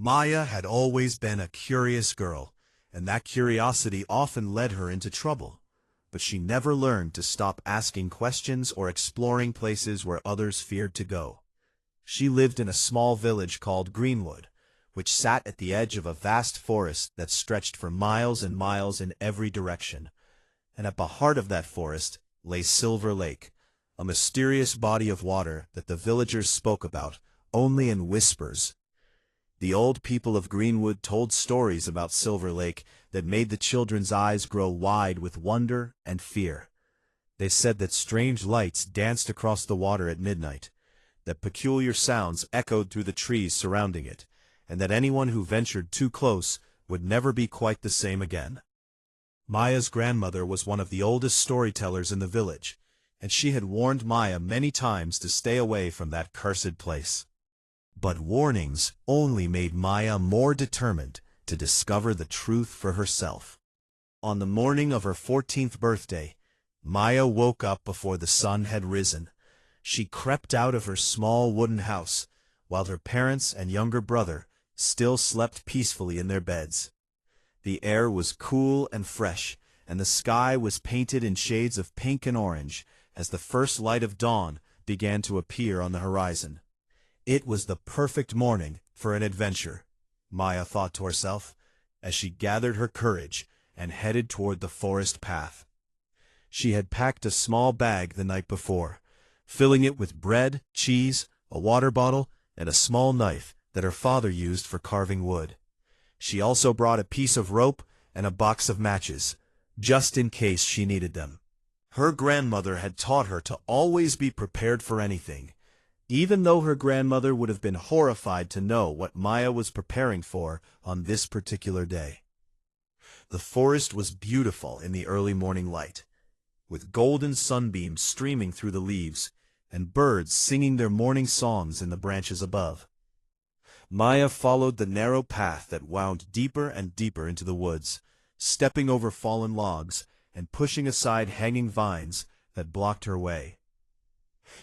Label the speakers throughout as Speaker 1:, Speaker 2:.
Speaker 1: Maya had always been a curious girl, and that curiosity often led her into trouble. But she never learned to stop asking questions or exploring places where others feared to go. She lived in a small village called Greenwood, which sat at the edge of a vast forest that stretched for miles and miles in every direction. And at the heart of that forest lay Silver Lake, a mysterious body of water that the villagers spoke about only in whispers. The old people of Greenwood told stories about Silver Lake that made the children's eyes grow wide with wonder and fear. They said that strange lights danced across the water at midnight, that peculiar sounds echoed through the trees surrounding it, and that anyone who ventured too close would never be quite the same again. Maya's grandmother was one of the oldest storytellers in the village, and she had warned Maya many times to stay away from that cursed place. But warnings only made Maya more determined to discover the truth for herself. On the morning of her 14th birthday, Maya woke up before the sun had risen. She crept out of her small wooden house, while her parents and younger brother still slept peacefully in their beds. The air was cool and fresh, and the sky was painted in shades of pink and orange as the first light of dawn began to appear on the horizon. It was the perfect morning for an adventure, Maya thought to herself, as she gathered her courage and headed toward the forest path. She had packed a small bag the night before, filling it with bread, cheese, a water bottle, and a small knife that her father used for carving wood. She also brought a piece of rope and a box of matches, just in case she needed them. Her grandmother had taught her to always be prepared for anything, even though her grandmother would have been horrified to know what Maya was preparing for on this particular day. The forest was beautiful in the early morning light, with golden sunbeams streaming through the leaves and birds singing their morning songs in the branches above. Maya followed the narrow path that wound deeper and deeper into the woods, stepping over fallen logs and pushing aside hanging vines that blocked her way.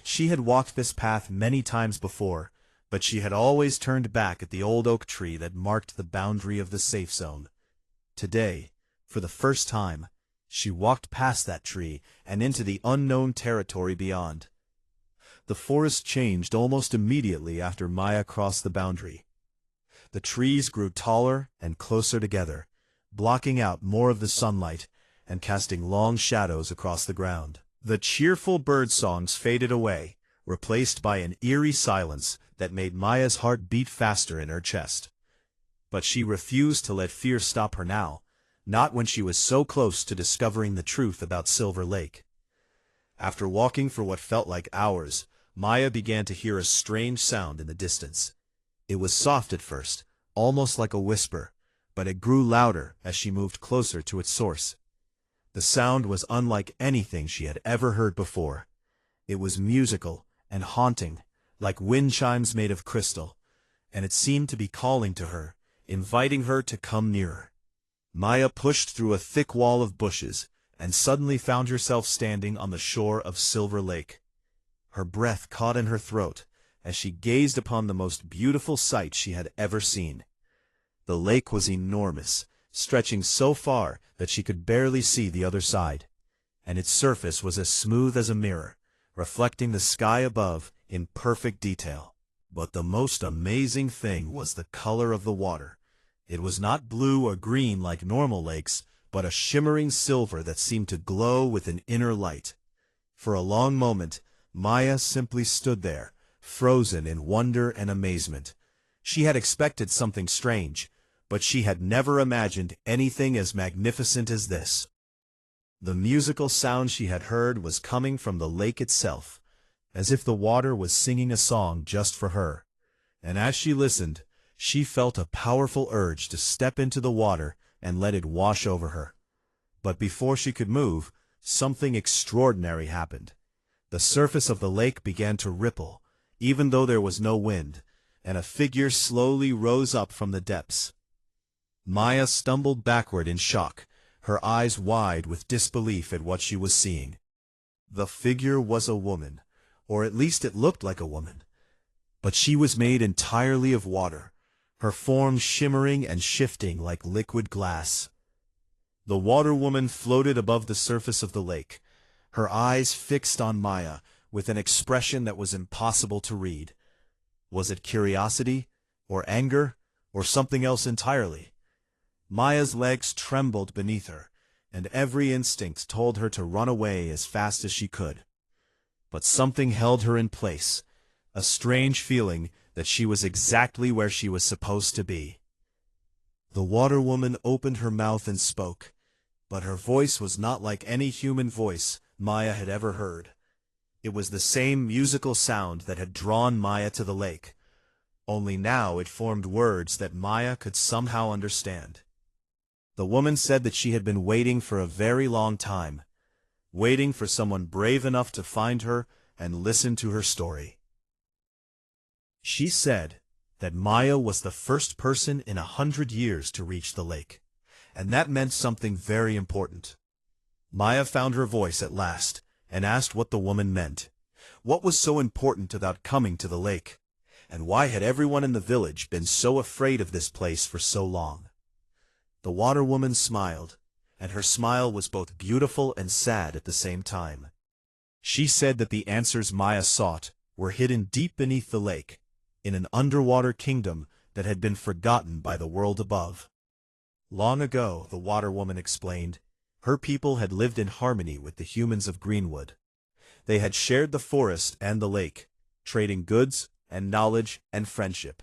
Speaker 1: She had walked this path many times before, but she had always turned back at the old oak tree that marked the boundary of the safe zone. Today, for the first time, she walked past that tree and into the unknown territory beyond. The forest changed almost immediately after Maya crossed the boundary. The trees grew taller and closer together, blocking out more of the sunlight and casting long shadows across the ground. The cheerful bird songs faded away, replaced by an eerie silence that made Maya's heart beat faster in her chest. But she refused to let fear stop her now, not when she was so close to discovering the truth about Silver Lake. After walking for what felt like hours, Maya began to hear a strange sound in the distance. It was soft at first, almost like a whisper, but it grew louder as she moved closer to its source. The sound was unlike anything she had ever heard before. It was musical and haunting, like wind chimes made of crystal, and it seemed to be calling to her, inviting her to come nearer. Maya pushed through a thick wall of bushes and suddenly found herself standing on the shore of Silver Lake. Her breath caught in her throat as she gazed upon the most beautiful sight she had ever seen. The lake was enormous, stretching so far that she could barely see the other side, and its surface was as smooth as a mirror, reflecting the sky above in perfect detail. But the most amazing thing was the color of the water. It was not blue or green like normal lakes, but a shimmering silver that seemed to glow with an inner light. For a long moment, Maya simply stood there, frozen in wonder and amazement. She had expected something strange, but she had never imagined anything as magnificent as this. The musical sound she had heard was coming from the lake itself, as if the water was singing a song just for her. And as she listened, she felt a powerful urge to step into the water and let it wash over her. But before she could move, something extraordinary happened. The surface of the lake began to ripple, even though there was no wind, and a figure slowly rose up from the depths. Maya stumbled backward in shock, her eyes wide with disbelief at what she was seeing. The figure was a woman, or at least it looked like a woman. But she was made entirely of water. her form shimmering and shifting like liquid glass. The water woman floated above the surface of the lake, her eyes fixed on Maya with an expression that was impossible to read. Was it curiosity, or anger, or something else entirely? Maya's legs trembled beneath her, and every instinct told her to run away as fast as she could. But something held her in place, a strange feeling that she was exactly where she was supposed to be. The water woman opened her mouth and spoke, but her voice was not like any human voice Maya had ever heard. It was the same musical sound that had drawn Maya to the lake, only now it formed words that Maya could somehow understand. The woman said that she had been waiting for a very long time, waiting for someone brave enough to find her and listen to her story. She said that Maya was the first person in 100 years to reach the lake, and that meant something very important. Maya found her voice at last and asked what the woman meant. What was so important about coming to the lake? And why had everyone in the village been so afraid of this place for so long? The water woman smiled, and her smile was both beautiful and sad at the same time. She said that the answers Maya sought were hidden deep beneath the lake, in an underwater kingdom that had been forgotten by the world above. Long ago, the water woman explained, her people had lived in harmony with the humans of Greenwood. They had shared the forest and the lake, trading goods and knowledge and friendship.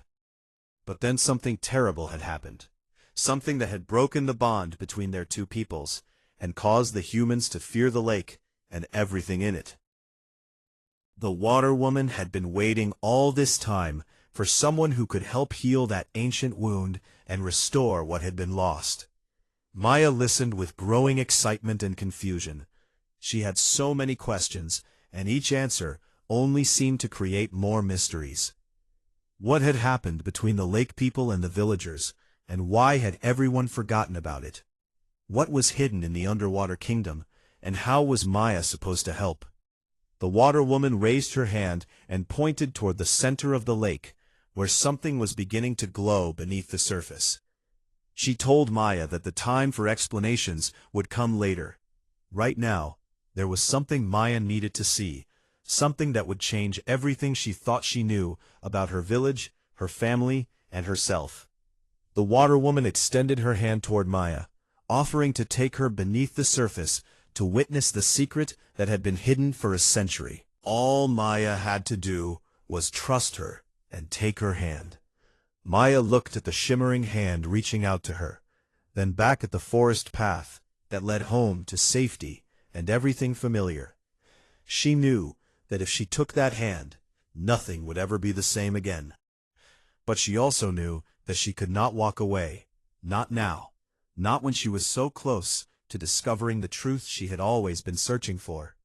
Speaker 1: But then something terrible had happened, something that had broken the bond between their two peoples, and caused the humans to fear the lake and everything in it. The water woman had been waiting all this time for someone who could help heal that ancient wound and restore what had been lost. Maya listened with growing excitement and confusion. She had so many questions, and each answer only seemed to create more mysteries. What had happened between the lake people and the villagers, and why had everyone forgotten about it? What was hidden in the underwater kingdom, and how was Maya supposed to help? The water woman raised her hand and pointed toward the center of the lake, where something was beginning to glow beneath the surface. She told Maya that the time for explanations would come later. Right now, there was something Maya needed to see, something that would change everything she thought she knew about her village, her family, and herself. The water woman extended her hand toward Maya, offering to take her beneath the surface to witness the secret that had been hidden for a century. All Maya had to do was trust her and take her hand. Maya looked at the shimmering hand reaching out to her, then back at the forest path that led home to safety and everything familiar. She knew that if she took that hand, nothing would ever be the same again. But she also knew that she could not walk away, not now, not when she was so close to discovering the truth she had always been searching for.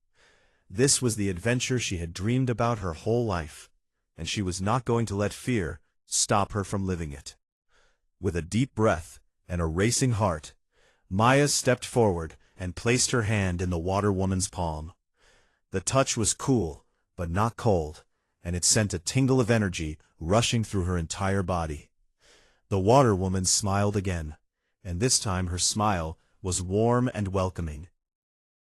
Speaker 1: This was the adventure she had dreamed about her whole life, and she was not going to let fear stop her from living it. With a deep breath and a racing heart, Maya stepped forward and placed her hand in the water woman's palm. The touch was cool, but not cold, and it sent a tingle of energy rushing through her entire body. The water woman smiled again, and this time her smile was warm and welcoming.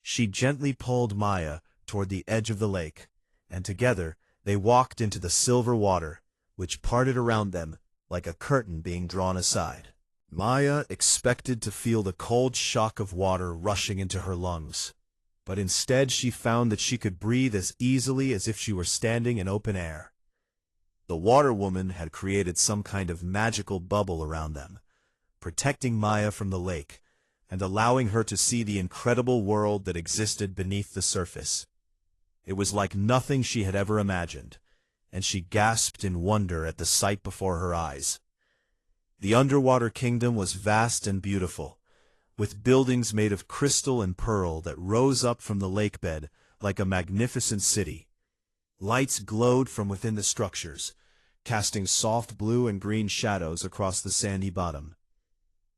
Speaker 1: She gently pulled Maya toward the edge of the lake, and together they walked into the silver water, which parted around them like a curtain being drawn aside. Maya expected to feel the cold shock of water rushing into her lungs, but instead she found that she could breathe as easily as if she were standing in open air. The water woman had created some kind of magical bubble around them, protecting Maya from the lake and allowing her to see the incredible world that existed beneath the surface. It was like nothing she had ever imagined, and she gasped in wonder at the sight before her eyes. The underwater kingdom was vast and beautiful, with buildings made of crystal and pearl that rose up from the lake bed like a magnificent city. Lights glowed from within the structures, casting soft blue and green shadows across the sandy bottom.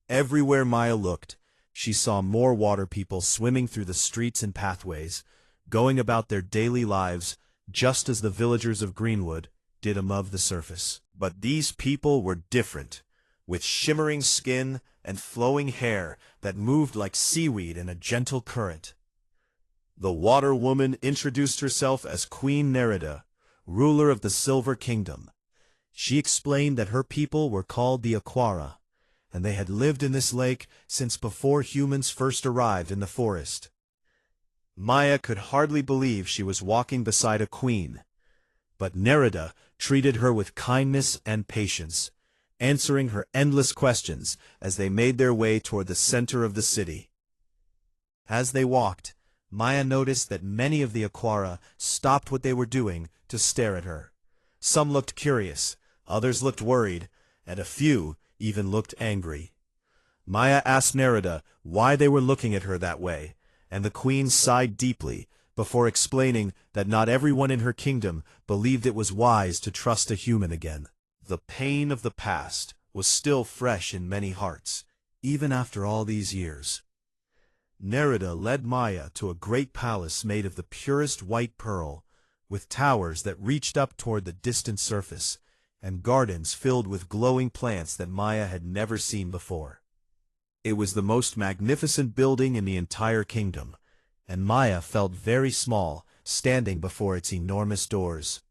Speaker 1: Everywhere Maya looked, she saw more water people swimming through the streets and pathways, going about their daily lives just as the villagers of Greenwood did above the surface. But these people were different, with shimmering skin and flowing hair that moved like seaweed in a gentle current. The Water Woman introduced herself as Queen Nerida, ruler of the Silver Kingdom. She explained that her people were called the Aquara, and they had lived in this lake since before humans first arrived in the forest. Maya could hardly believe she was walking beside a queen, but Nerida treated her with kindness and patience, answering her endless questions as they made their way toward the center of the city. As they walked, Maya noticed that many of the Aquara stopped what they were doing to stare at her. Some looked curious, others looked worried, and a few even looked angry. Maya asked Nerida why they were looking at her that way, and the queen sighed deeply before explaining that not everyone in her kingdom believed it was wise to trust a human again. The pain of the past was still fresh in many hearts, even after all these years. Nerida led Maya to a great palace made of the purest white pearl, with towers that reached up toward the distant surface, and gardens filled with glowing plants that Maya had never seen before. It was the most magnificent building in the entire kingdom, and Maya felt very small, standing before its enormous doors.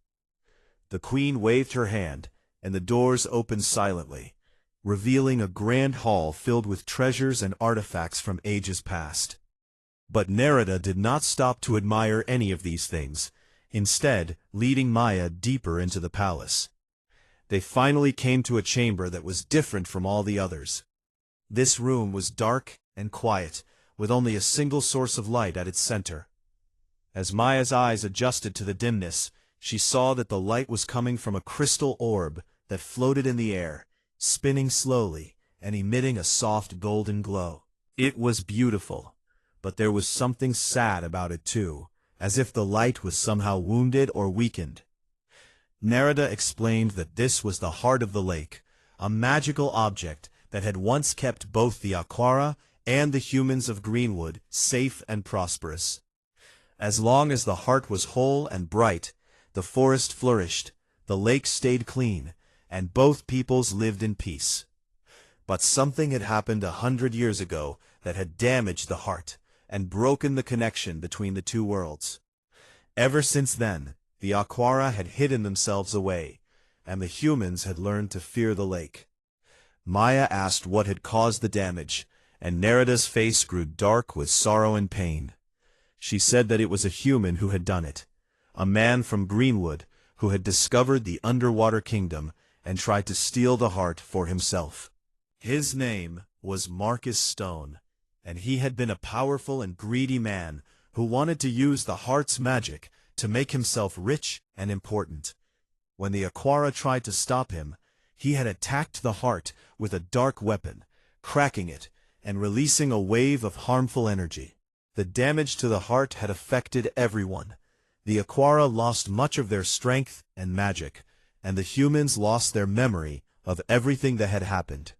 Speaker 1: The queen waved her hand, and the doors opened silently, revealing a grand hall filled with treasures and artifacts from ages past. But Nerida did not stop to admire any of these things, instead leading Maya deeper into the palace. They finally came to a chamber that was different from all the others. This room was dark and quiet, with only a single source of light at its center. As Maya's eyes adjusted to the dimness, she saw that the light was coming from a crystal orb that floated in the air, spinning slowly and emitting a soft golden glow. It was beautiful, but there was something sad about it too, as if the light was somehow wounded or weakened. Nerida explained that this was the heart of the lake, a magical object that had once kept both the Aquara and the humans of Greenwood safe and prosperous. As long as the heart was whole and bright, the forest flourished, the lake stayed clean, and both peoples lived in peace. But something had happened 100 years ago that had damaged the heart and broken the connection between the two worlds. Ever since then, the Aquara had hidden themselves away, and the humans had learned to fear the lake. Maya asked what had caused the damage, and Nerida's face grew dark with sorrow and pain. She said that it was a human who had done it, a man from Greenwood who had discovered the underwater kingdom and tried to steal the heart for himself. His name was Marcus Stone, and he had been a powerful and greedy man who wanted to use the heart's magic to make himself rich and important. When the Aquara tried to stop him, he had attacked the heart with a dark weapon, cracking it and releasing a wave of harmful energy. The damage to the heart had affected everyone. The Aquara lost much of their strength and magic, and the humans lost their memory of everything that had happened.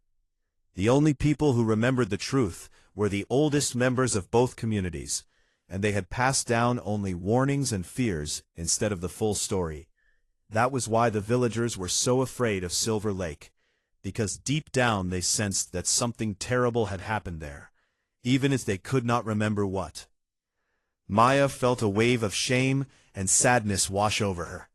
Speaker 1: The only people who remembered the truth were the oldest members of both communities, and they had passed down only warnings and fears instead of the full story. That was why the villagers were so afraid of Silver Lake, because deep down they sensed that something terrible had happened there, even if they could not remember what. Maya felt a wave of shame and sadness wash over her.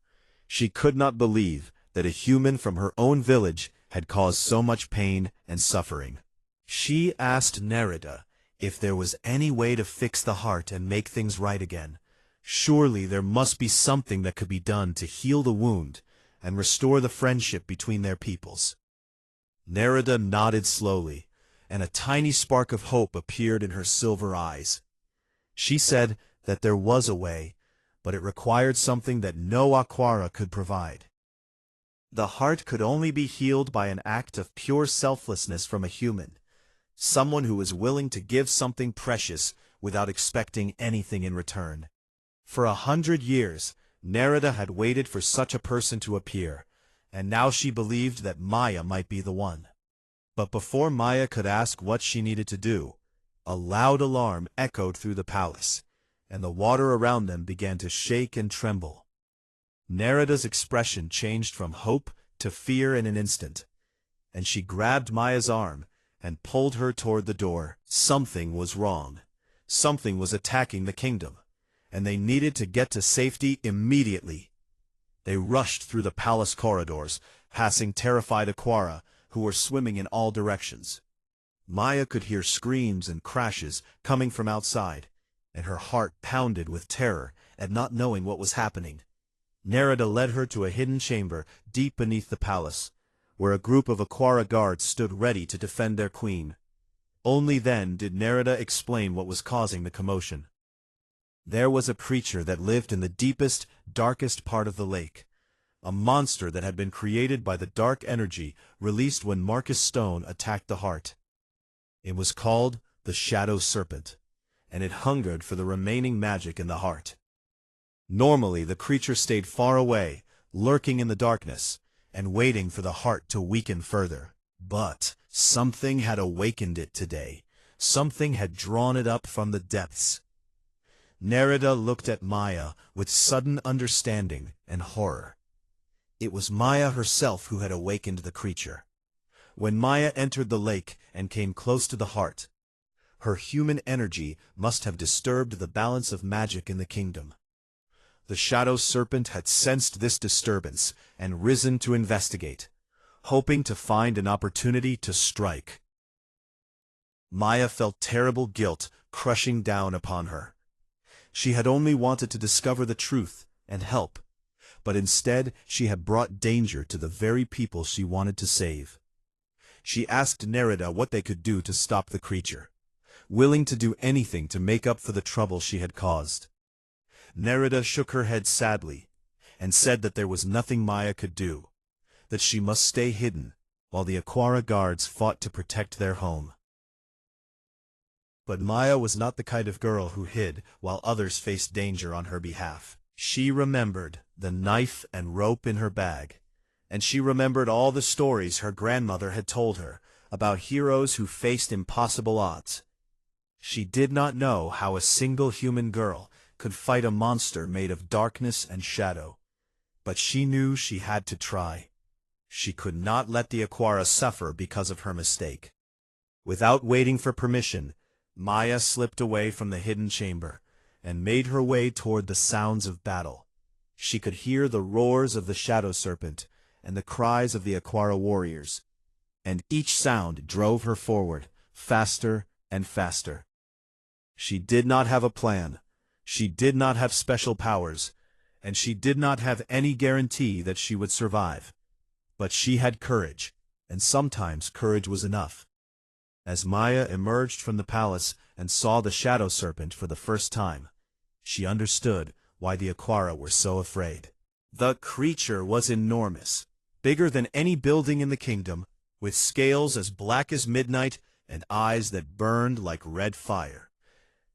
Speaker 1: She could not believe that a human from her own village had caused so much pain and suffering. She asked Nerida if there was any way to fix the heart and make things right again. Surely there must be something that could be done to heal the wound and restore the friendship between their peoples. Nerida nodded slowly, and a tiny spark of hope appeared in her silver eyes. She said that there was a way, but it required something that no Aquara could provide. The heart could only be healed by an act of pure selflessness from a human, someone who was willing to give something precious without expecting anything in return. For 100 years, Nerida had waited for such a person to appear, and now she believed that Maya might be the one. But before Maya could ask what she needed to do, a loud alarm echoed through the palace, and the water around them began to shake and tremble. Nerida's expression changed from hope to fear in an instant, and she grabbed Maya's arm and pulled her toward the door. Something was wrong. Something was attacking the kingdom, and they needed to get to safety immediately. They rushed through the palace corridors, passing terrified Aquara, who were swimming in all directions. Maya could hear screams and crashes coming from outside, and her heart pounded with terror at not knowing what was happening. Nerida led her to a hidden chamber deep beneath the palace, where a group of Aquara guards stood ready to defend their queen. Only then did Nerida explain what was causing the commotion. There was a creature that lived in the deepest, darkest part of the lake, a monster that had been created by the dark energy released when Marcus Stone attacked the heart. It was called the Shadow Serpent, and it hungered for the remaining magic in the heart. Normally, the creature stayed far away, lurking in the darkness, and waiting for the heart to weaken further. But something had awakened it today. Something had drawn it up from the depths. Nerida looked at Maya with sudden understanding and horror. It was Maya herself who had awakened the creature. When Maya entered the lake and came close to the heart, her human energy must have disturbed the balance of magic in the kingdom. The Shadow Serpent had sensed this disturbance and risen to investigate, hoping to find an opportunity to strike. Maya felt terrible guilt crushing down upon her. She had only wanted to discover the truth and help, but instead she had brought danger to the very people she wanted to save. She asked Nerida what they could do to stop the creature, willing to do anything to make up for the trouble she had caused. Nerida shook her head sadly and said that there was nothing Maya could do, that she must stay hidden while the Aquara guards fought to protect their home. But Maya was not the kind of girl who hid while others faced danger on her behalf. She remembered the knife and rope in her bag, and she remembered all the stories her grandmother had told her about heroes who faced impossible odds. She did not know how a single human girl could fight a monster made of darkness and shadow, but she knew she had to try. She could not let the Aquara suffer because of her mistake. Without waiting for permission, Maya slipped away from the hidden chamber and made her way toward the sounds of battle. She could hear the roars of the Shadow Serpent and the cries of the Aquara warriors, and each sound drove her forward, faster and faster. She did not have a plan. She did not have special powers, and she did not have any guarantee that she would survive. But she had courage, and sometimes courage was enough. As Maya emerged from the palace and saw the Shadow Serpent for the first time, she understood why the Aquara were so afraid. The creature was enormous, bigger than any building in the kingdom, with scales as black as midnight and eyes that burned like red fire.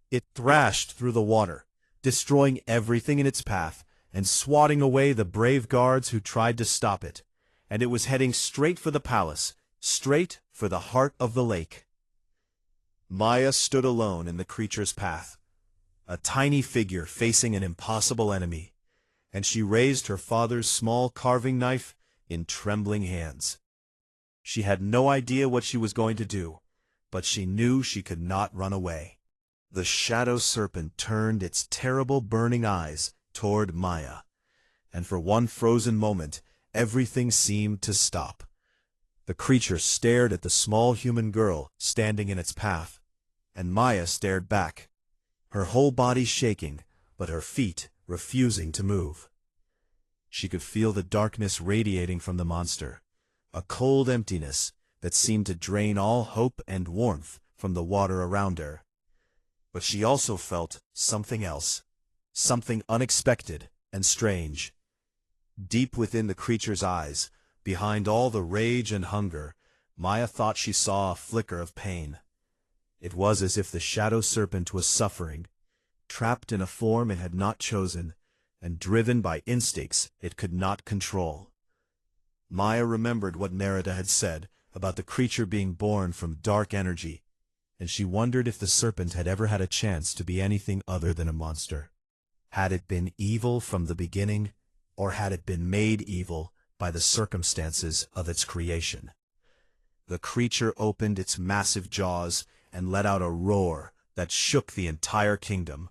Speaker 1: It thrashed through the water, destroying everything in its path and swatting away the brave guards who tried to stop it, and it was heading straight for the palace, straight for the heart of the lake. Maya stood alone in the creature's path, a tiny figure facing an impossible enemy, and she raised her father's small carving knife in trembling hands. She had no idea what she was going to do, but she knew she could not run away. The Shadow Serpent turned its terrible burning eyes toward Maya, and for one frozen moment everything seemed to stop. The creature stared at the small human girl standing in its path, and Maya stared back, her whole body shaking, but her feet refusing to move. She could feel the darkness radiating from the monster, a cold emptiness that seemed to drain all hope and warmth from the water around her. But she also felt something else, something unexpected and strange. Deep within the creature's eyes, behind all the rage and hunger, Maya thought she saw a flicker of pain. It was as if the Shadow Serpent was suffering, trapped in a form it had not chosen, and driven by instincts it could not control. Maya remembered what Nerida had said about the creature being born from dark energy, and she wondered if the serpent had ever had a chance to be anything other than a monster. Had it been evil from the beginning, or had it been made evil by the circumstances of its creation? The creature opened its massive jaws and let out a roar that shook the entire kingdom.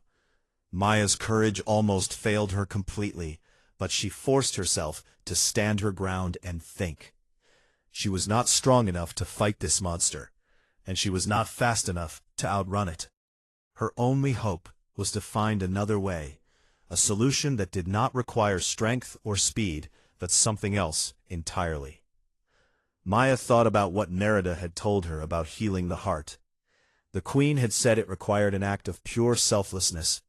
Speaker 1: Maya's courage almost failed her completely, but she forced herself to stand her ground and think. She was not strong enough to fight this monster, and she was not fast enough to outrun it. Her only hope was to find another way, a solution that did not require strength or speed, but something else entirely. Maya thought about what Narada had told her about healing the heart. The queen had said it required an act of pure selflessness,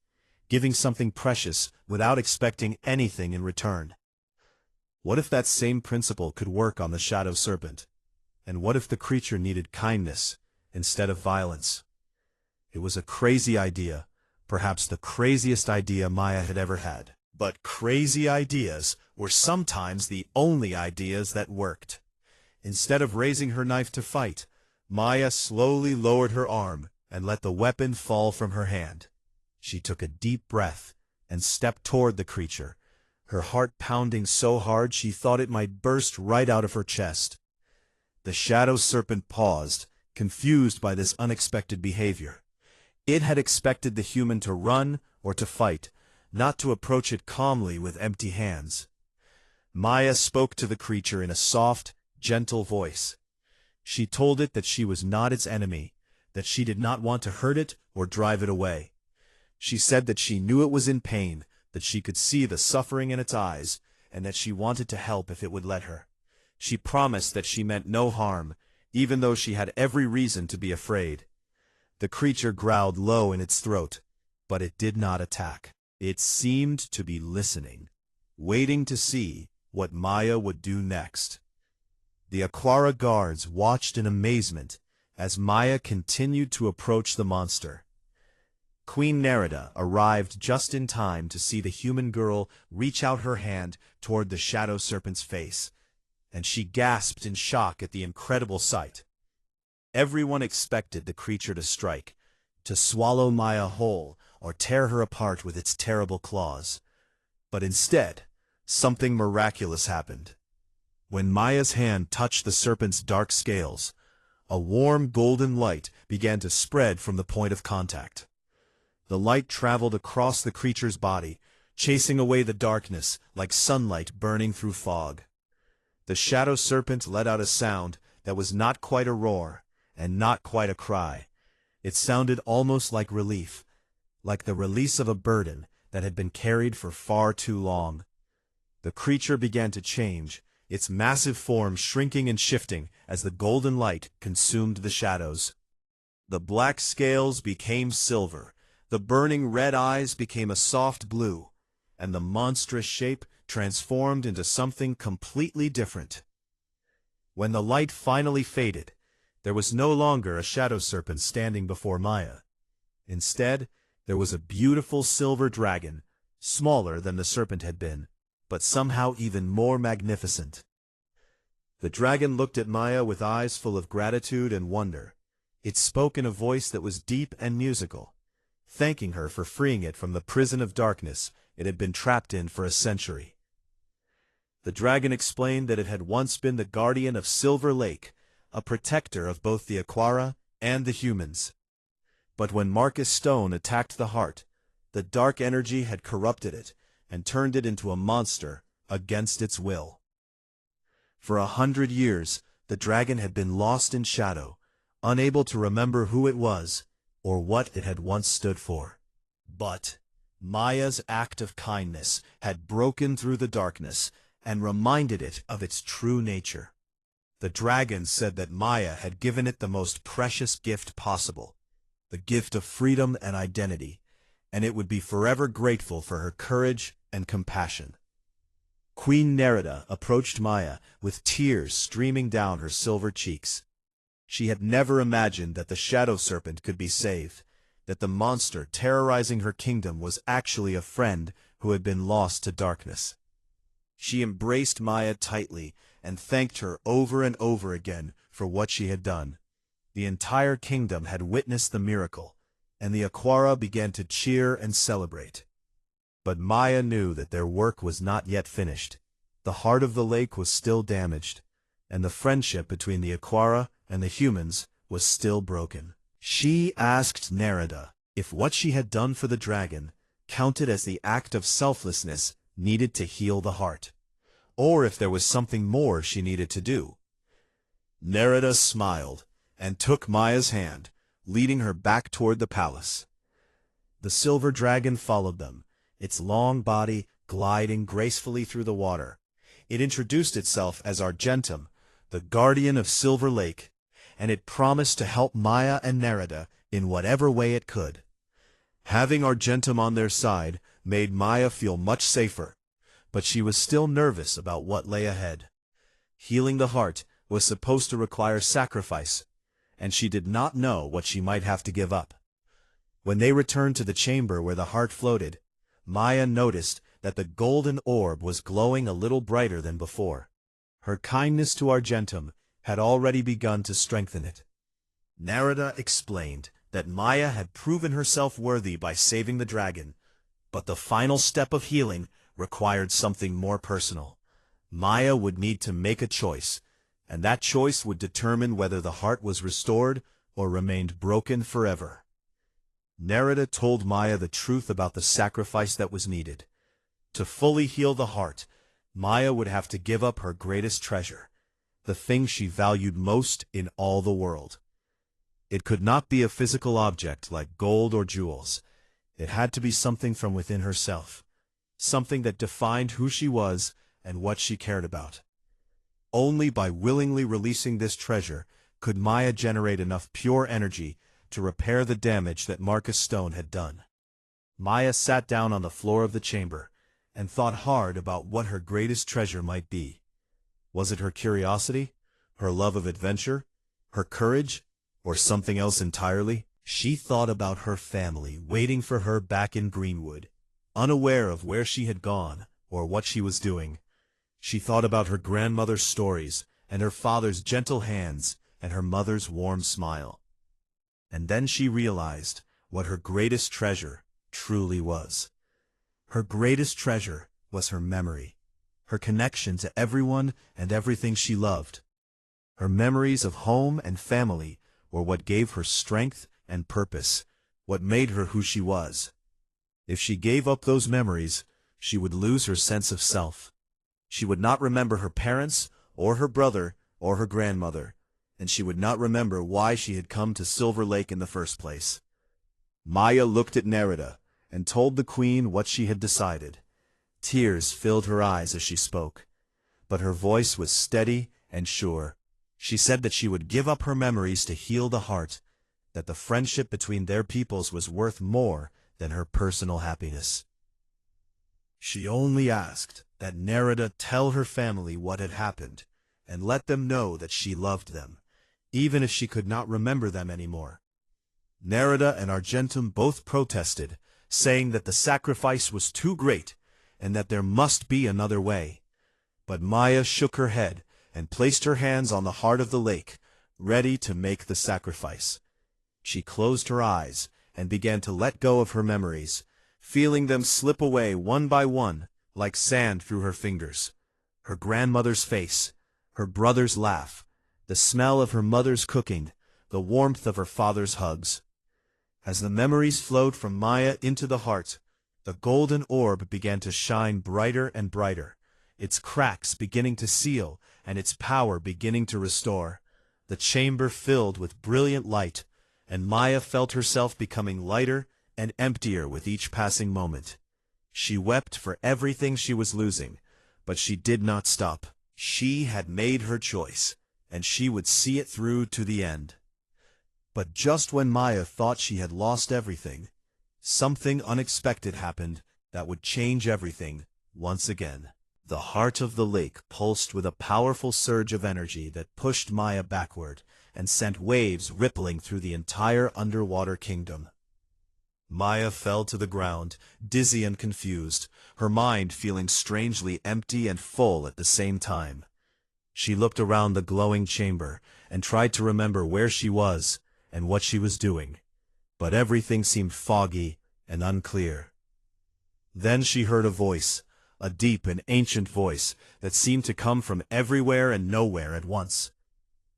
Speaker 1: giving something precious without expecting anything in return. What if that same principle could work on the shadow serpent? And what if the creature needed kindness instead of violence? It was a crazy idea, perhaps the craziest idea Maya had ever had. But crazy ideas were sometimes the only ideas that worked. Instead of raising her knife to fight, Maya slowly lowered her arm and let the weapon fall from her hand. She took a deep breath and stepped toward the creature, her heart pounding so hard she thought it might burst right out of her chest. The shadow serpent paused, confused by this unexpected behavior. It had expected the human to run or to fight, not to approach it calmly with empty hands. Maya spoke to the creature in a soft, gentle voice. She told it that she was not its enemy, that she did not want to hurt it or drive it away. She said that she knew it was in pain, that she could see the suffering in its eyes, and that she wanted to help if it would let her. She promised that she meant no harm, even though she had every reason to be afraid. The creature growled low in its throat, but it did not attack. It seemed to be listening, waiting to see what Maya would do next. The Aquara guards watched in amazement as Maya continued to approach the monster. Queen Narada arrived just in time to see the human girl reach out her hand toward the shadow serpent's face, and she gasped in shock at the incredible sight. Everyone expected the creature to strike, to swallow Maya whole or tear her apart with its terrible claws. But instead, something miraculous happened. When Maya's hand touched the serpent's dark scales, a warm golden light began to spread from the point of contact. The light traveled across the creature's body, chasing away the darkness like sunlight burning through fog. The shadow serpent let out a sound that was not quite a roar and not quite a cry. It sounded almost like relief, like the release of a burden that had been carried for far too long. The creature began to change, its massive form shrinking and shifting as the golden light consumed the shadows. The black scales became silver, the burning red eyes became a soft blue, and the monstrous shape transformed into something completely different. When the light finally faded, there was no longer a shadow serpent standing before Maya. Instead, there was a beautiful silver dragon, smaller than the serpent had been, but somehow even more magnificent. The dragon looked at Maya with eyes full of gratitude and wonder. It spoke in a voice that was deep and musical, thanking her for freeing it from the prison of darkness it had been trapped in for a century. The dragon explained that it had once been the guardian of Silver Lake, a protector of both the Aquara and the humans. But when Marcus Stone attacked the heart, the dark energy had corrupted it and turned it into a monster against its will. For 100 years, the dragon had been lost in shadow, unable to remember who it was or what it had once stood for. But Maya's act of kindness had broken through the darkness and reminded it of its true nature. The dragon said that Maya had given it the most precious gift possible, the gift of freedom and identity, and it would be forever grateful for her courage and compassion. Queen Narada approached Maya with tears streaming down her silver cheeks. She had never imagined that the shadow serpent could be saved, that the monster terrorizing her kingdom was actually a friend who had been lost to darkness. She embraced Maya tightly and thanked her over and over again for what she had done. The entire kingdom had witnessed the miracle, and the Aquara began to cheer and celebrate. But Maya knew that their work was not yet finished. The heart of the lake was still damaged, and the friendship between the Aquara and the humans was still broken. She asked Narada if what she had done for the dragon counted as the act of selflessness needed to heal the heart, or if there was something more she needed to do. Narada smiled and took Maya's hand, leading her back toward the palace. The silver dragon followed them, its long body gliding gracefully through the water. It introduced itself as Argentum, the guardian of Silver Lake, and it promised to help Maya and Narada in whatever way it could. Having Argentum on their side made Maya feel much safer, but she was still nervous about what lay ahead. Healing the heart was supposed to require sacrifice, and she did not know what she might have to give up. When they returned to the chamber where the heart floated, Maya noticed that the golden orb was glowing a little brighter than before. Her kindness to Argentum had already begun to strengthen it. Narada explained that Maya had proven herself worthy by saving the dragon, but the final step of healing required something more personal. Maya would need to make a choice, and that choice would determine whether the heart was restored or remained broken forever. Narada told Maya the truth about the sacrifice that was needed. To fully heal the heart, Maya would have to give up her greatest treasure, the thing she valued most in all the world. It could not be a physical object like gold or jewels. It had to be something from within herself, something that defined who she was and what she cared about. Only by willingly releasing this treasure could Maya generate enough pure energy to repair the damage that Marcus Stone had done. Maya sat down on the floor of the chamber and thought hard about what her greatest treasure might be. Was it her curiosity, her love of adventure, her courage, or something else entirely? She thought about her family waiting for her back in Greenwood, unaware of where she had gone or what she was doing. She thought about her grandmother's stories and her father's gentle hands and her mother's warm smile. And then she realized what her greatest treasure truly was. Her greatest treasure was her memory, her connection to everyone and everything she loved. Her memories of home and family were what gave her strength and purpose, what made her who she was. If she gave up those memories, she would lose her sense of self. She would not remember her parents, or her brother, or her grandmother, and she would not remember why she had come to Silver Lake in the first place. Maya looked at Narada and told the queen what she had decided. Tears filled her eyes as she spoke, but her voice was steady and sure. She said that she would give up her memories to heal the heart, that the friendship between their peoples was worth more than her personal happiness. She only asked that Narada tell her family what had happened, and let them know that she loved them, even if she could not remember them anymore. Narada and Argentum both protested, saying that the sacrifice was too great, and that there must be another way. But Maya shook her head and placed her hands on the heart of the lake, ready to make the sacrifice. She closed her eyes and began to let go of her memories, feeling them slip away one by one, like sand through her fingers. Her grandmother's face, her brother's laugh, the smell of her mother's cooking, the warmth of her father's hugs. As the memories flowed from Maya into the heart, the golden orb began to shine brighter and brighter, its cracks beginning to seal and its power beginning to restore. The chamber filled with brilliant light, and Maya felt herself becoming lighter and emptier with each passing moment. She wept for everything she was losing, but she did not stop. She had made her choice, and she would see it through to the end. But just when Maya thought she had lost everything, something unexpected happened that would change everything once again. The heart of the lake pulsed with a powerful surge of energy that pushed Maya backward and sent waves rippling through the entire underwater kingdom. Maya fell to the ground, dizzy and confused, her mind feeling strangely empty and full at the same time. She looked around the glowing chamber and tried to remember where she was and what she was doing, but everything seemed foggy and unclear. Then she heard a voice, a deep and ancient voice that seemed to come from everywhere and nowhere at once.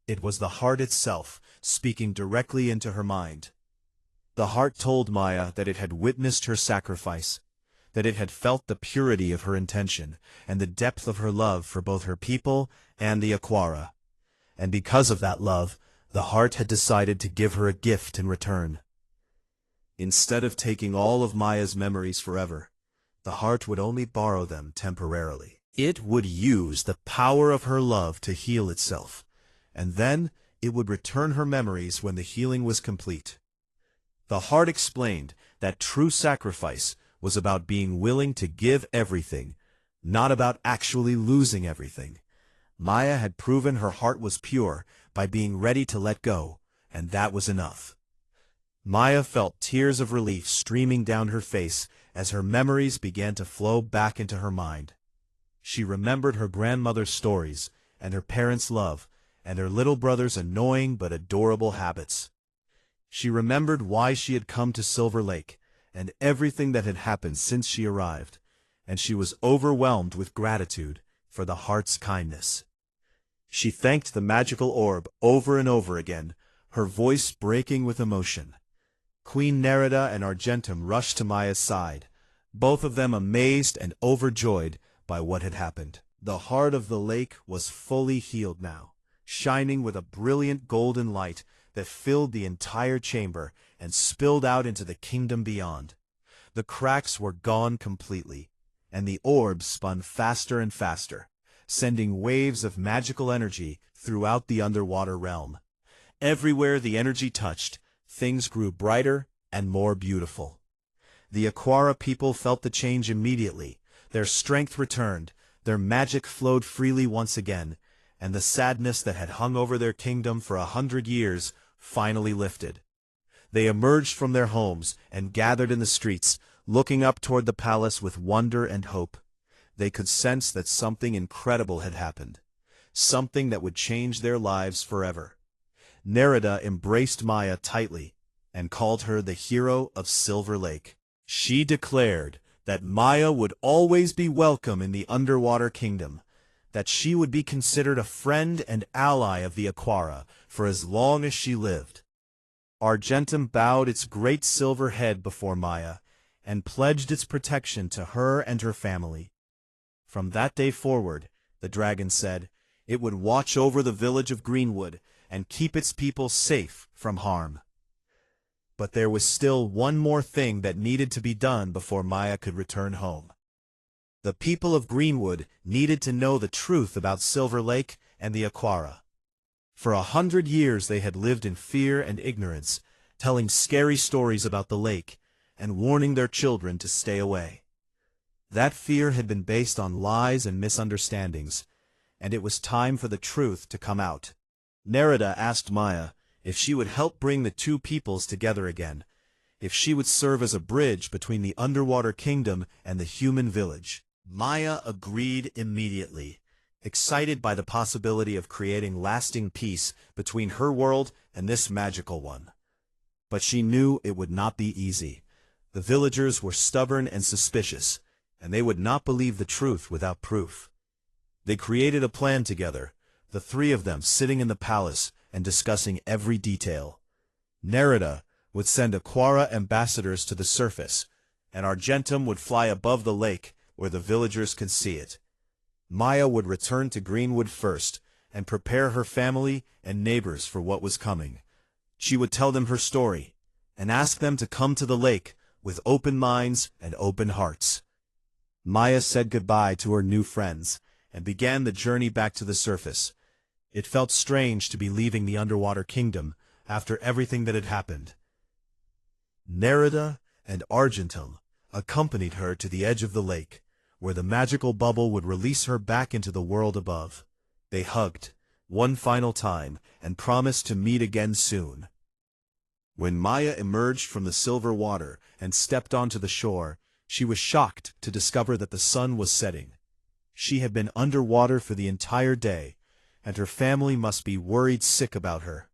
Speaker 1: It was the heart itself, speaking directly into her mind. The heart told Maya that it had witnessed her sacrifice, that it had felt the purity of her intention and the depth of her love for both her people and the Aquara. And because of that love, the heart had decided to give her a gift in return. Instead of taking all of Maya's memories forever, the heart would only borrow them temporarily. It would use the power of her love to heal itself, and then it would return her memories when the healing was complete. The heart explained that true sacrifice was about being willing to give everything, not about actually losing everything. Maya had proven her heart was pure by being ready to let go, and that was enough. Maya felt tears of relief streaming down her face as her memories began to flow back into her mind. She remembered her grandmother's stories, and her parents' love, and her little brother's annoying but adorable habits. She remembered why she had come to Silver Lake, and everything that had happened since she arrived, and she was overwhelmed with gratitude for the heart's kindness. She thanked the magical orb over and over again, her voice breaking with emotion. Queen Nerida and Argentum rushed to Maya's side, both of them amazed and overjoyed by what had happened. The heart of the lake was fully healed now, shining with a brilliant golden light that filled the entire chamber and spilled out into the kingdom beyond. The cracks were gone completely, and the orb spun faster and faster, sending waves of magical energy throughout the underwater realm. Everywhere the energy touched, things grew brighter and more beautiful. The Aquara people felt the change immediately. Their strength returned, their magic flowed freely once again, and the sadness that had hung over their kingdom for 100 years finally lifted. They emerged from their homes and gathered in the streets, looking up toward the palace with wonder and hope. They could sense that something incredible had happened, something that would change their lives forever. Nerida embraced Maya tightly and called her the hero of Silver Lake. She declared that Maya would always be welcome in the underwater kingdom, that she would be considered a friend and ally of the Aquara for as long as she lived. Argentum bowed its great silver head before Maya and pledged its protection to her and her family. From that day forward, the dragon said, it would watch over the village of Greenwood and keep its people safe from harm. But there was still one more thing that needed to be done before Maya could return home. The people of Greenwood needed to know the truth about Silver Lake and the Aquara. For 100 years they had lived in fear and ignorance, telling scary stories about the lake and warning their children to stay away. That fear had been based on lies and misunderstandings, and it was time for the truth to come out. Nerida asked Maya if she would help bring the two peoples together again, if she would serve as a bridge between the underwater kingdom and the human village. Maya agreed immediately, excited by the possibility of creating lasting peace between her world and this magical one. But she knew it would not be easy. The villagers were stubborn and suspicious, and they would not believe the truth without proof. They created a plan together, the three of them sitting in the palace and discussing every detail. Nerida would send Aquara ambassadors to the surface, and Argentum would fly above the lake where the villagers could see it. Maya would return to Greenwood first and prepare her family and neighbors for what was coming. She would tell them her story and ask them to come to the lake with open minds and open hearts. Maya said goodbye to her new friends and began the journey back to the surface. It felt strange to be leaving the underwater kingdom after everything that had happened. Nerida and Argentum accompanied her to the edge of the lake, where the magical bubble would release her back into the world above. They hugged one final time and promised to meet again soon. When Maya emerged from the silver water and stepped onto the shore, she was shocked to discover that the sun was setting. She had been underwater for the entire day, and her family must be worried sick about her.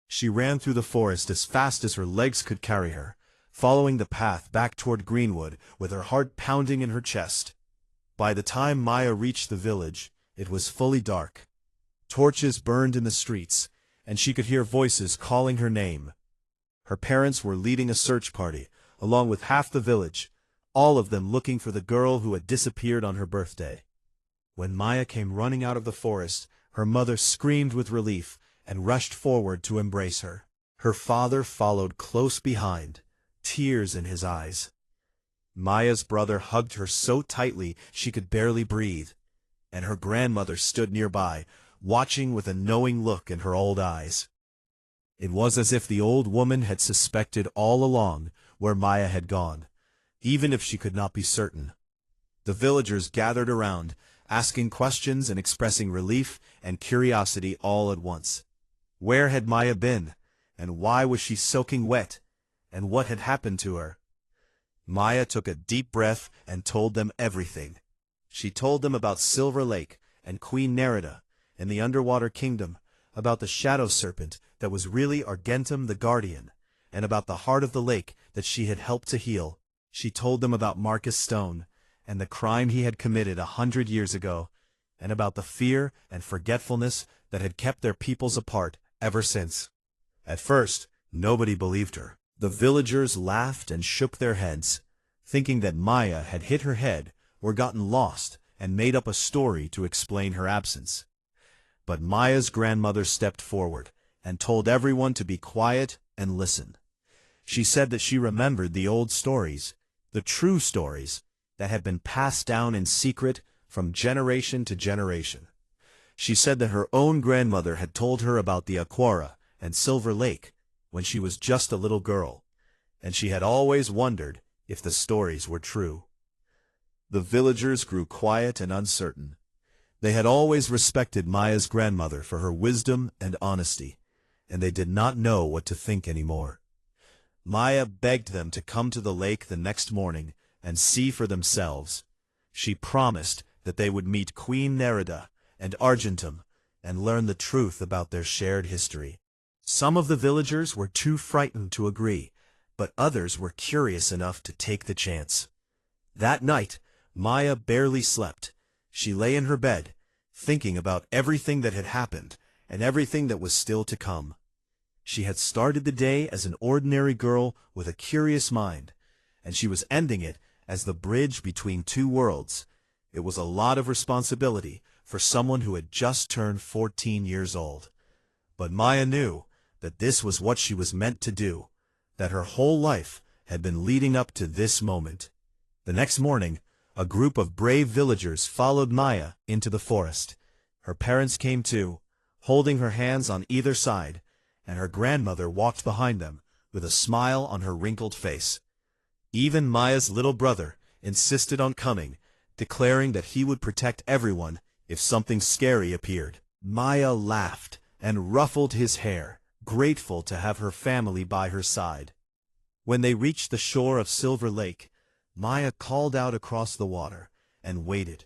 Speaker 1: She ran through the forest as fast as her legs could carry her, following the path back toward Greenwood with her heart pounding in her chest. By the time Maya reached the village, it was fully dark. Torches burned in the streets, and she could hear voices calling her name. Her parents were leading a search party, along with half the village, all of them looking for the girl who had disappeared on her birthday. When Maya came running out of the forest, her mother screamed with relief and rushed forward to embrace her. Her father followed close behind, tears in his eyes. Maya's brother hugged her so tightly she could barely breathe, and her grandmother stood nearby, watching with a knowing look in her old eyes. It was as if the old woman had suspected all along where Maya had gone, even if she could not be certain. The villagers gathered around, asking questions and expressing relief and curiosity all at once. Where had Maya been? And why was she soaking wet? And what had happened to her? Maya took a deep breath and told them everything. She told them about Silver Lake and Queen Nerida and the underwater kingdom, about the shadow serpent that was really Argentum the Guardian, and about the heart of the lake that she had helped to heal. She told them about Marcus Stone and the crime he had committed 100 years ago, and about the fear and forgetfulness that had kept their peoples apart ever since. At first, nobody believed her. The villagers laughed and shook their heads, thinking that Maya had hit her head or gotten lost and made up a story to explain her absence. But Maya's grandmother stepped forward and told everyone to be quiet and listen. She said that she remembered the old stories, the true stories, that had been passed down in secret from generation to generation. She said that her own grandmother had told her about the Aquara and Silver Lake when she was just a little girl, and she had always wondered if the stories were true. The villagers grew quiet and uncertain. They had always respected Maya's grandmother for her wisdom and honesty, and they did not know what to think anymore. Maya begged them to come to the lake the next morning and see for themselves. She promised that they would meet Queen Nerida and Argentum and learn the truth about their shared history. Some of the villagers were too frightened to agree, but others were curious enough to take the chance. That night, Maya barely slept. She lay in her bed, thinking about everything that had happened and everything that was still to come. She had started the day as an ordinary girl with a curious mind, and she was ending it as the bridge between two worlds. It was a lot of responsibility for someone who had just turned 14 years old. But Maya knew that this was what she was meant to do, that her whole life had been leading up to this moment. The next morning, a group of brave villagers followed Maya into the forest. Her parents came too, holding her hands on either side, and her grandmother walked behind them with a smile on her wrinkled face. Even Maya's little brother insisted on coming, declaring that he would protect everyone if something scary appeared. Maya laughed and ruffled his hair, grateful to have her family by her side. When they reached the shore of Silver Lake, Maya called out across the water and waited.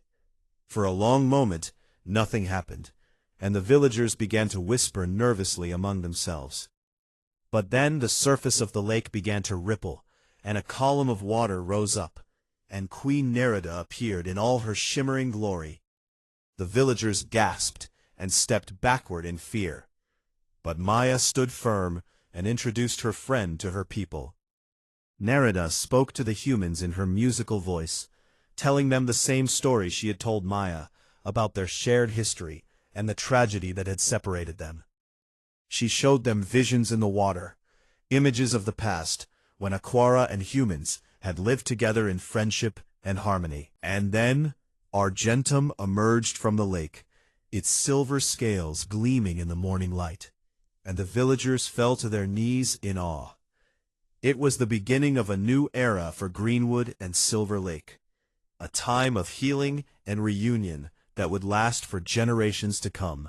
Speaker 1: For a long moment, nothing happened, and the villagers began to whisper nervously among themselves. But then the surface of the lake began to ripple, and a column of water rose up, and Queen Nerida appeared in all her shimmering glory. The villagers gasped and stepped backward in fear. But Maya stood firm and introduced her friend to her people. Nerida spoke to the humans in her musical voice, telling them the same story she had told Maya about their shared history and the tragedy that had separated them. She showed them visions in the water, images of the past, when Aquara and humans had lived together in friendship and harmony. And then Argentum emerged from the lake, its silver scales gleaming in the morning light, and the villagers fell to their knees in awe. It was the beginning of a new era for Greenwood and Silver Lake, a time of healing and reunion that would last for generations to come.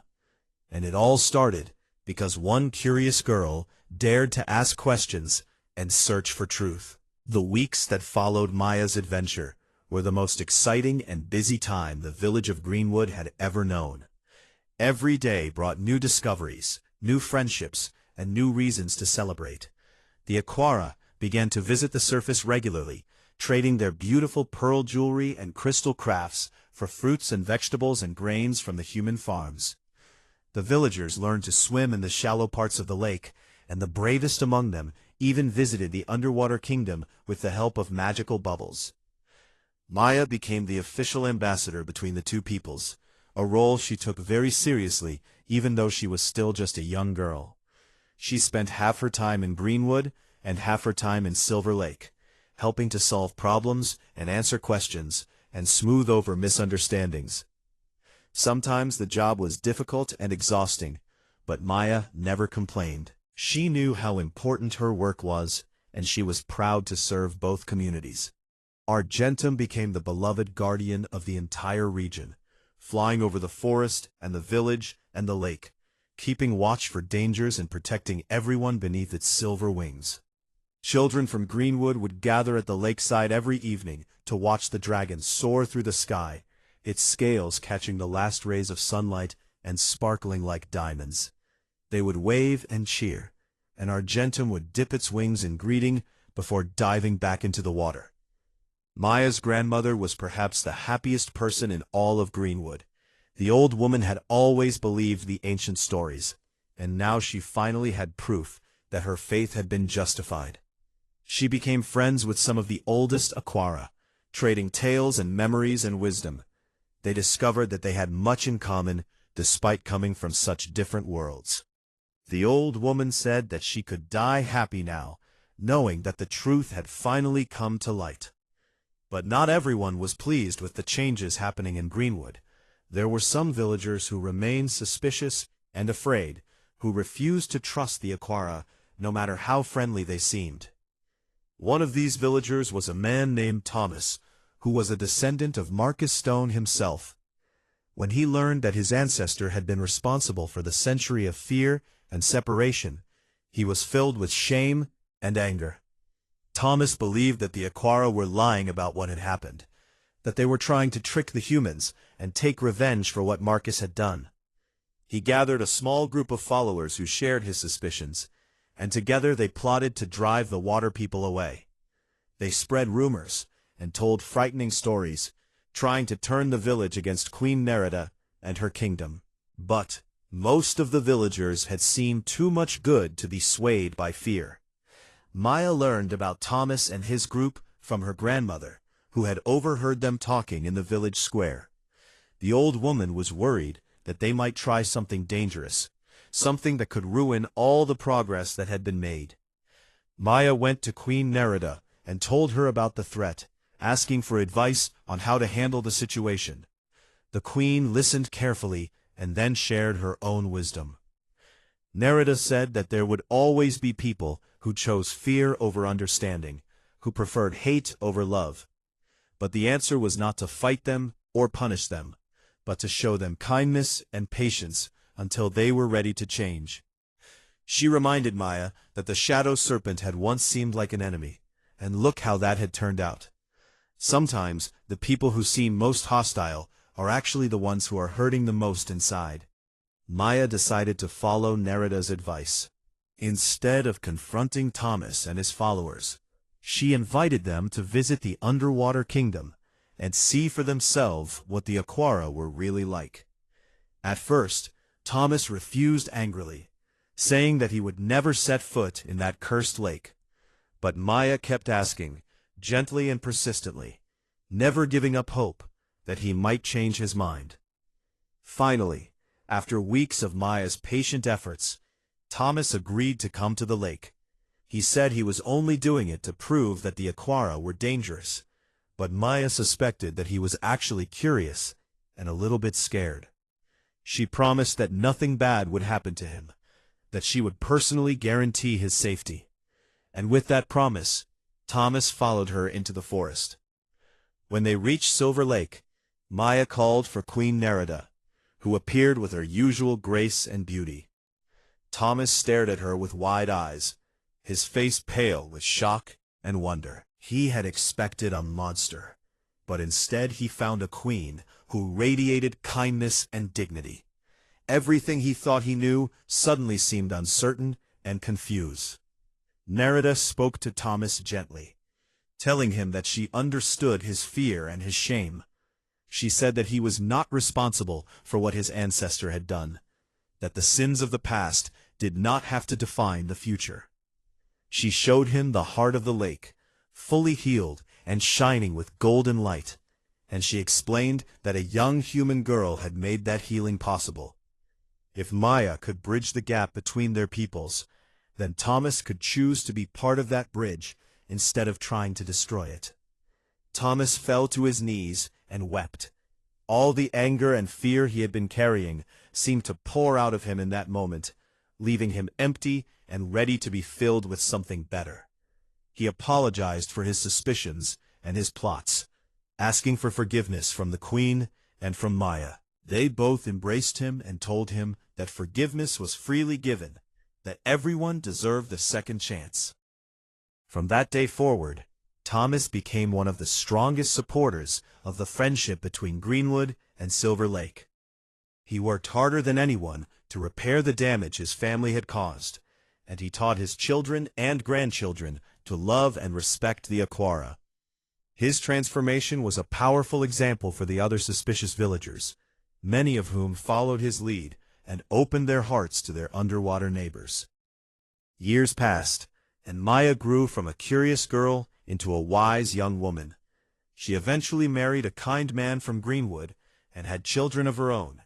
Speaker 1: And it all started because one curious girl dared to ask questions and search for truth. The weeks that followed Maya's adventure were the most exciting and busy time the village of Greenwood had ever known. Every day brought new discoveries, new friendships, and new reasons to celebrate. The Aquara began to visit the surface regularly, trading their beautiful pearl jewelry and crystal crafts for fruits and vegetables and grains from the human farms. The villagers learned to swim in the shallow parts of the lake, and the bravest among them even visited the underwater kingdom with the help of magical bubbles. Maya became the official ambassador between the two peoples, a role she took very seriously even though she was still just a young girl. She spent half her time in Greenwood and half her time in Silver Lake, helping to solve problems and answer questions and smooth over misunderstandings. Sometimes the job was difficult and exhausting, but Maya never complained. She knew how important her work was, and she was proud to serve both communities. Argentum became the beloved guardian of the entire region, flying over the forest and the village and the lake, keeping watch for dangers and protecting everyone beneath its silver wings. Children from Greenwood would gather at the lakeside every evening to watch the dragon soar through the sky, its scales catching the last rays of sunlight and sparkling like diamonds. They would wave and cheer, and Argentum would dip its wings in greeting before diving back into the water. Maya's grandmother was perhaps the happiest person in all of Greenwood. The old woman had always believed the ancient stories, and now she finally had proof that her faith had been justified. She became friends with some of the oldest Aquara, trading tales and memories and wisdom. They discovered that they had much in common, despite coming from such different worlds. The old woman said that she could die happy now, knowing that the truth had finally come to light. But not everyone was pleased with the changes happening in Greenwood. There were some villagers who remained suspicious and afraid, who refused to trust the Aquara, no matter how friendly they seemed. One of these villagers was a man named Thomas, who was a descendant of Marcus Stone himself. When he learned that his ancestor had been responsible for the century of fear and separation, he was filled with shame and anger. Thomas believed that the Aquara were lying about what had happened, that they were trying to trick the humans and take revenge for what Marcus had done. He gathered a small group of followers who shared his suspicions, and together they plotted to drive the water people away. They spread rumors and told frightening stories, trying to turn the village against Queen Nerida and her kingdom. But most of the villagers had seen too much good to be swayed by fear. Maya learned about Thomas and his group from her grandmother, who had overheard them talking in the village square. The old woman was worried that they might try something dangerous, something that could ruin all the progress that had been made. Maya went to Queen Nerida and told her about the threat, asking for advice on how to handle the situation. The queen listened carefully and then shared her own wisdom. Nerida said that there would always be people who chose fear over understanding, who preferred hate over love. But the answer was not to fight them or punish them, but to show them kindness and patience until they were ready to change. She reminded Maya that the shadow serpent had once seemed like an enemy, and look how that had turned out. Sometimes the people who seem most hostile are actually the ones who are hurting the most inside. Maya decided to follow Nerida's advice. Instead of confronting Thomas and his followers, she invited them to visit the underwater kingdom and see for themselves what the Aquara were really like. At first, Thomas refused angrily, saying that he would never set foot in that cursed lake. But Maya kept asking, gently and persistently, never giving up hope that he might change his mind. Finally, after weeks of Maya's patient efforts, Thomas agreed to come to the lake. He said he was only doing it to prove that the Aquara were dangerous, but Maya suspected that he was actually curious and a little bit scared. She promised that nothing bad would happen to him, that she would personally guarantee his safety. And with that promise, Thomas followed her into the forest. When they reached Silver Lake, Maya called for Queen Nerida, who appeared with her usual grace and beauty. Thomas stared at her with wide eyes, his face pale with shock and wonder. He had expected a monster, but instead he found a queen who radiated kindness and dignity. Everything he thought he knew suddenly seemed uncertain and confused. Nerida spoke to Thomas gently, telling him that she understood his fear and his shame. She said that he was not responsible for what his ancestor had done, that the sins of the past did not have to define the future. She showed him the heart of the lake, fully healed and shining with golden light, and she explained that a young human girl had made that healing possible. If Maya could bridge the gap between their peoples, then Thomas could choose to be part of that bridge instead of trying to destroy it. Thomas fell to his knees and wept. All the anger and fear he had been carrying seemed to pour out of him in that moment, leaving him empty and ready to be filled with something better. He apologized for his suspicions and his plots, asking for forgiveness from the Queen and from Maya. They both embraced him and told him that forgiveness was freely given, that everyone deserved a second chance. From that day forward, Thomas became one of the strongest supporters of the friendship between Greenwood and Silver Lake. He worked harder than anyone to repair the damage his family had caused, and he taught his children and grandchildren to love and respect the Aquara. His transformation was a powerful example for the other suspicious villagers, many of whom followed his lead and opened their hearts to their underwater neighbors. Years passed, and Maya grew from a curious girl into a wise young woman. She eventually married a kind man from Greenwood and had children of her own,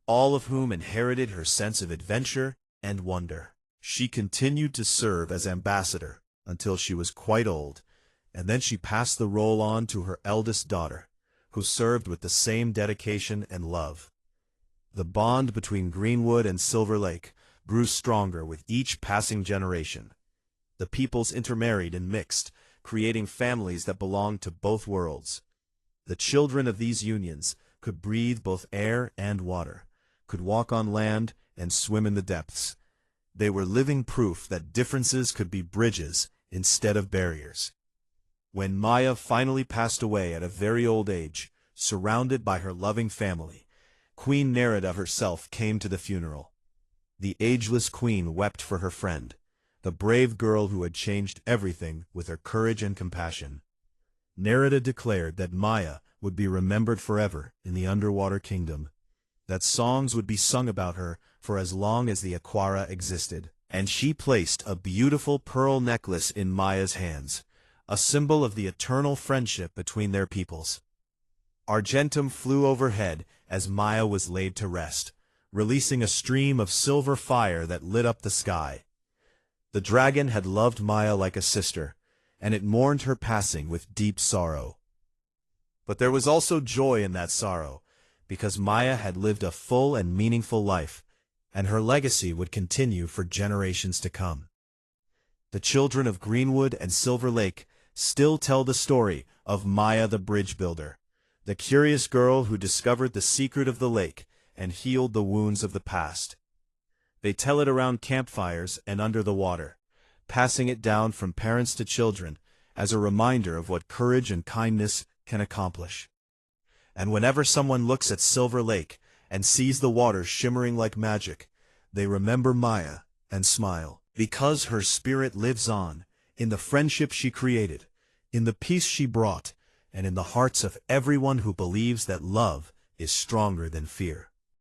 Speaker 1: all of whom inherited her sense of adventure and wonder. She continued to serve as ambassador until she was quite old, and then she passed the role on to her eldest daughter, who served with the same dedication and love. The bond between Greenwood and Silver Lake grew stronger with each passing generation. The peoples intermarried and mixed, creating families that belonged to both worlds. The children of these unions could breathe both air and water, could walk on land and swim in the depths. They were living proof that differences could be bridges instead of barriers. When Maya finally passed away at a very old age, surrounded by her loving family, Queen Nerida herself came to the funeral. The ageless queen wept for her friend, the brave girl who had changed everything with her courage and compassion. Nerida declared that Maya would be remembered forever in the underwater kingdom, that songs would be sung about her for as long as the Aquara existed, and she placed a beautiful pearl necklace in Maya's hands, a symbol of the eternal friendship between their peoples. Argentum flew overhead as Maya was laid to rest, releasing a stream of silver fire that lit up the sky. The dragon had loved Maya like a sister, and it mourned her passing with deep sorrow. But there was also joy in that sorrow, because Maya had lived a full and meaningful life, and her legacy would continue for generations to come. The children of Greenwood and Silver Lake still tell the story of Maya the bridge builder, the curious girl who discovered the secret of the lake and healed the wounds of the past. They tell it around campfires and under the water, passing it down from parents to children as a reminder of what courage and kindness can accomplish. And whenever someone looks at Silver Lake and sees the water shimmering like magic, they remember Maya and smile, because her spirit lives on, in the friendship she created, in the peace she brought, and in the hearts of everyone who believes that love is stronger than fear.